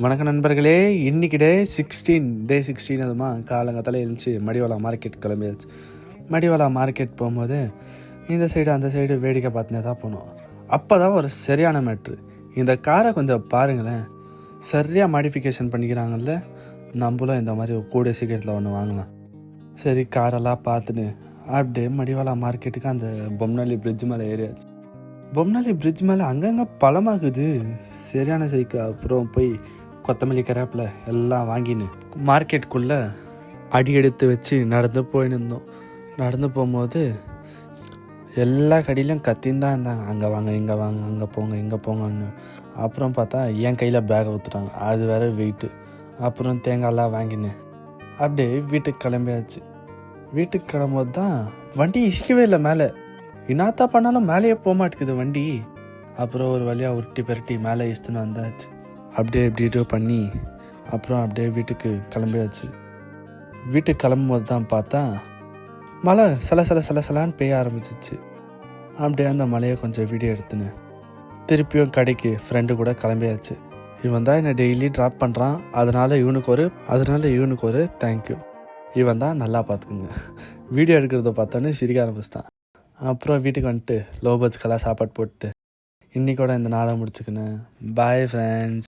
வணக்கம் நண்பர்களே. இன்றைக்கி டே 16 அதுமா காலங்காத்தால எழுந்துச்சு மடிவாளா மார்க்கெட் கிளம்பியாச்சு. மடிவாளா மார்க்கெட் போகும்போது இந்த சைடு அந்த சைடு வேடிக்கை பார்த்துனே தான் போனோம். அப்போ தான் ஒரு சரியான மேட்ரு. இந்த காரை கொஞ்சம் பாருங்களேன், சரியாக மாடிஃபிகேஷன் பண்ணிக்கிறாங்கல்ல. நம்மளும் இந்த மாதிரி கூடிய சீக்கிரத்தில் ஒன்று வாங்கலாம். சரி, காரெல்லாம் பார்த்துன்னு அப்படியே மடிவாளா மார்க்கெட்டுக்கு அந்த பொம்னாலி பிரிட்ஜ் மேலே ஏறியாச்சு. பொம்னாலி பிரிட்ஜ் மேலே அங்கங்கே பழமாகுது, சரியான சைக்கு. அப்புறம் போய் கொத்தமல்லி கருவேப்பிலை எல்லாம் வாங்கின்னு மார்க்கெட்டுக்குள்ளே அடி எடுத்து வச்சு நடந்து போயின்னு இருந்தோம். நடந்து போகும்போது எல்லா கடையிலையும் கத்தின்னு தான் இருந்தாங்க, அங்கே வாங்க இங்கே வாங்க, அங்கே போங்க இங்கே போங்கன்னு. அப்புறம் பார்த்தா என் கையில் பேக்கை ஊற்றுட்டாங்க, அது வேறு வெயிட்டு. அப்புறம் தேங்காயெல்லாம் வாங்கினேன் அப்படியே வீட்டுக்கு கிளம்பியாச்சு. வீட்டுக்கு கிளம்போது தான் வண்டி இசிக்கவே இல்லை மேலே. இன்னாத்தா பண்ணாலும் மேலேயே போக மாட்டேங்குது வண்டி. அப்புறம் ஒரு வழியாக உருட்டி பெருட்டி மேலே இஸ்துன்னு வந்தாச்சு. அப்படியே இப்படியோ பண்ணி அப்புறம் அப்படியே வீட்டுக்கு கிளம்பியாச்சு. வீட்டுக்கு கிளம்பும்போது தான் பார்த்தா மழை சலசலான்னு பெய்ய ஆரம்பிச்சிச்சு. அப்படியே அந்த மழையை கொஞ்சம் வீடியோ எடுத்துன்னு திருப்பியும் கடைக்கு ஃப்ரெண்டு கூட கிளம்பியாச்சு. இவன் தான் என்னை டெய்லி ட்ராப் பண்ணுறான், அதனால் இவனுக்கு ஒரு தேங்க்யூ. இவன் தான் நல்லா பார்த்துக்குங்க. வீடியோ எடுக்கிறத பார்த்தோன்னே சிரிக்க ஆரம்பிச்சிட்டான். அப்புறம் வீட்டுக்கு வந்துட்டு லோ பட்ஜெட்கெல்லாம் சாப்பாடு போட்டு இன்றைக்கூட இந்த நாளை முடிச்சுக்கினேன். Bye friends.